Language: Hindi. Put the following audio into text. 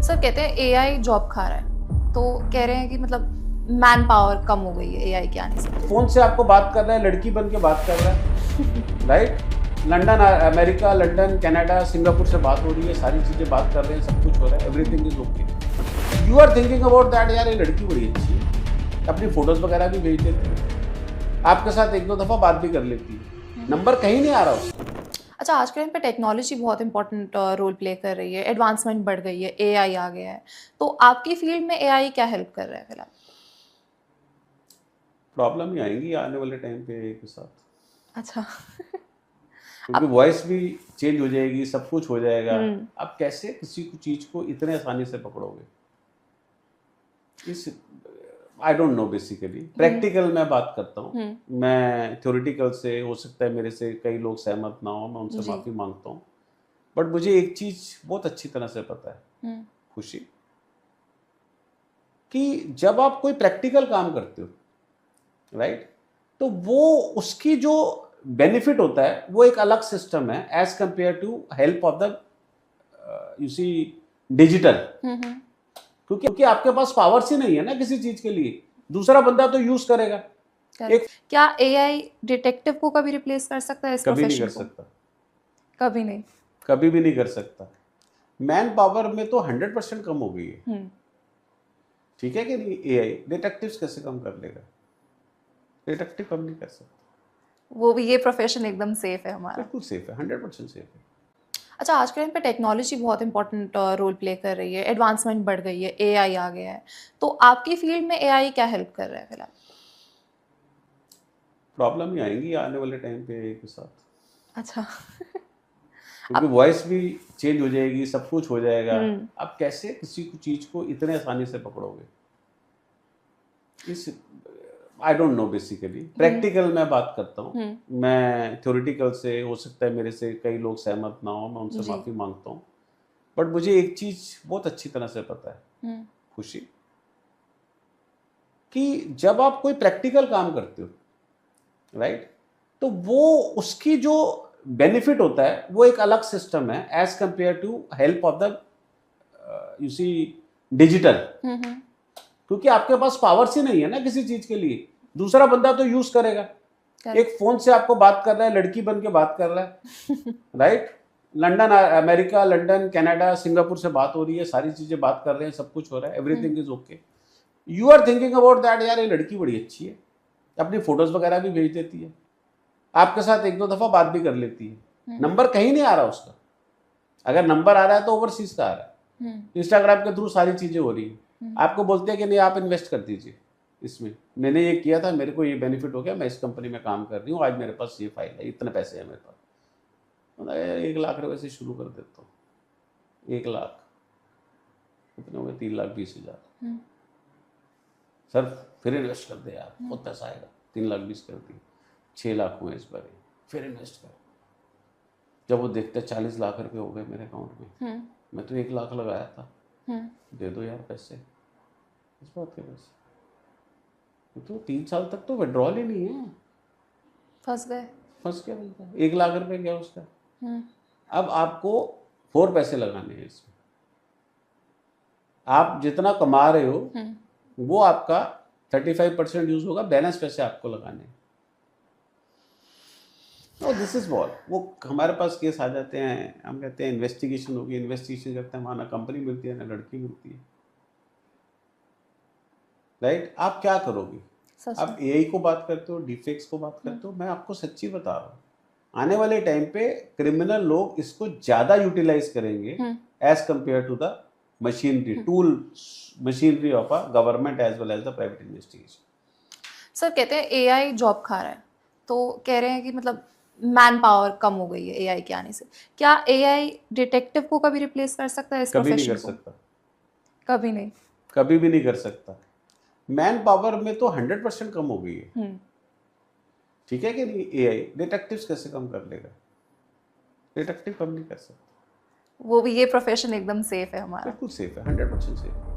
सर कहते हैं एआई जॉब खा रहा है, तो कह रहे हैं कि मतलब मैन पावर कम हो गई है एआई के आने से। फोन से आपको बात कर रहा है, लड़की बन के बात कर रहा है right. London, America, London, Canada, Singapore से बात हो रही है, सारी चीजें बात कर रहे हैं, सब कुछ हो रहा है, everything is okay. You are thinking about that, यार ये लड़की बड़ी अच्छी है, अपनी फोटोज वगैरह भी भेज देती है, आपके साथ एक दो दफा बात भी कर लेती है, नंबर कहीं नहीं आ रहा उसका। अच्छा, आज के टाइम पे टेक्नोलॉजी बहुत इंपॉर्टेंट रोल प्ले कर रही है, एडवांसमेंट बढ़ गई है, एआई आ गया है, तो आपकी फील्ड में एआई क्या हेल्प कर रहा है फिलहाल? प्रॉब्लम ही आएंगी आने वाले टाइम पे के साथ, अच्छा। क्योंकि वॉइस भी चेंज हो जाएगी, सब कुछ हो जाएगा। हम्म। आप कैसे किसी को चीज को इतने आसानी से पकड़ोगे? इस I don't know, basically practical मैं बात करता हूँ, मैं थ्योरेटिकल से हो सकता है मेरे से कई लोग सहमत ना हो, मैं उनसे जी। माफी मांगता हूँ, बट मुझे एक चीज बहुत अच्छी तरह से पता है खुशी, कि जब आप कोई प्रैक्टिकल काम करते हो राइट, तो वो उसकी जो बेनिफिट होता है वो एक अलग सिस्टम है as compare to help of the U C digital. क्योंकि आपके पास पावर्स ही नहीं है ना किसी चीज के लिए, दूसरा बंदा तो यूज करेगा। एक क्या एआई डिटेक्टिव को कभी रिप्लेस कर सकता है इस कभी नहीं प्रोफेशन कर को? सकता, कभी नहीं। कभी भी नहीं कर सकता। मैन पावर में तो 100% कम हो गई है, ठीक है कि नहीं? एआई डिटेक्टिव्स कैसे कम कर लेगा? डिटेक्टिव कम नहीं कर सकता। वो भी, ये प्रोफेशन एकदम सेफ है हमारा। बिल्कुल सेफ है, 100% सेफ है। अच्छा, आज के टाइम पे टेक्नोलॉजी बहुत इंपॉर्टेंट रोल प्ले कर रही है, एडवांसमेंट बढ़ गई है, एआई आ गया है, तो आपकी फील्ड में एआई क्या हेल्प कर रहा है फिलहाल? प्रॉब्लम ही आएंगी आने वाले टाइम पे के साथ, अच्छा। क्योंकि वॉइस भी चेंज हो जाएगी, सब कुछ हो जाएगा। हम्म। आप कैसे किसी को चीज को इतने आसानी से पकड़ोगे? इस I don't know, basically practical मैं बात करता हूँ, मैं थ्योरेटिकल से हो सकता है मेरे से कई लोग सहमत ना हो, मैं उनसे जी। माफी मांगता हूँ, बट मुझे एक चीज बहुत अच्छी तरह से पता है खुशी, कि जब आप कोई प्रैक्टिकल काम करते हो राइट, तो वो उसकी जो बेनिफिट होता है वो एक अलग सिस्टम है as compare to help of the U C digital. क्योंकि आपके पास पावर्स ही नहीं है ना किसी चीज के लिए, दूसरा बंदा तो यूज करेगा। एक फोन से आपको बात कर रहा है, लड़की बन के बात कर रहा है right. London, America, London, Canada, Singapore से बात हो रही है, सारी चीजें बात कर रहे हैं, सब कुछ हो रहा है, everything is okay. You are thinking about that, यार ये लड़की बड़ी अच्छी है, अपनी फोटोज वगैरह भी भेज देती है, आपके साथ एक दो दफा बात भी कर लेती है, नंबर कहीं नहीं आ रहा उसका। अगर नंबर आ रहा है तो ओवरसीज का आ रहा है, इंस्टाग्राम के थ्रू सारी चीजें हो रही है। आपको बोलते हैं कि नहीं आप इन्वेस्ट कर दीजिए इसमें, मैंने ये किया था, मेरे को ये बेनिफिट हो गया, मैं इस कंपनी में काम कर रही हूँ, आज मेरे पास ये फाइल है, इतने पैसे हैं मेरे पास, 1 लाख रुपए से शुरू कर देता हूँ। 1 लाख कितने हो गए? 3,20,000। सर फिर इन्वेस्ट कर दे यार, बहुत पैसा आएगा। 3,20,000 कर दिए, 6 लाख हुए इस बार, फिर इन्वेस्ट कर। जब वो देखते 40 लाख रुपए हो गए मेरे अकाउंट में, मैं तो 1 लाख लगाया था, दे दो यार पैसे। इस बात के पैसे तो 3 साल तक तो विड्रॉल ही नहीं है, फंस गए। फंस गया बंदा। 1 लाख रुपए गया उसका। अब आपको 4 पैसे लगाने हैं इसमें, आप जितना कमा रहे हो वो आपका 35% यूज होगा, बैलेंस पैसे आपको लगाने हैं। दिस इज वॉट, वो हमारे पास केस आ जाते हैं, हम कहते हैं इन्वेस्टिगेशन होगी, इन्वेस्टिगेशन करते हैं, वहां ना कंपनी मिलती है ना लड़की मिलती है राइट। आप क्या करोगे? आप एआई को बात करते हो, डिफेक्ट्स को बात करते हो, मैं आपको सच्ची बता रहा हूँ, आने वाले टाइम पे क्रिमिनल लोग इसको ज्यादा यूटिलाइज करेंगे as compare to the machinery tool, machinery of a government as well as the private investigation. Sir कहते हैं एआई जॉब खा रहा है, तो कह रहे हैं कि मतलब मैन पावर कम हो गई है एआई के आने से। क्या एआई डिटेक्टिव को कभी रिप्लेस कर सकता है इस कभी नहीं प्रोफेशन कर को? सकता, कभी नहीं। कभी भी नहीं कर सकता। मैन पावर में तो 100% कम हो गई है, ठीक है कि नहीं? एआई डिटेक्टिव्स कैसे कम कर लेगा? डिटेक्टिव कम नहीं कर सकता। वो भी, ये प्रोफेशन एकदम सेफ है हमारा। बिल्कुल सेफ है, 100% सेफ है।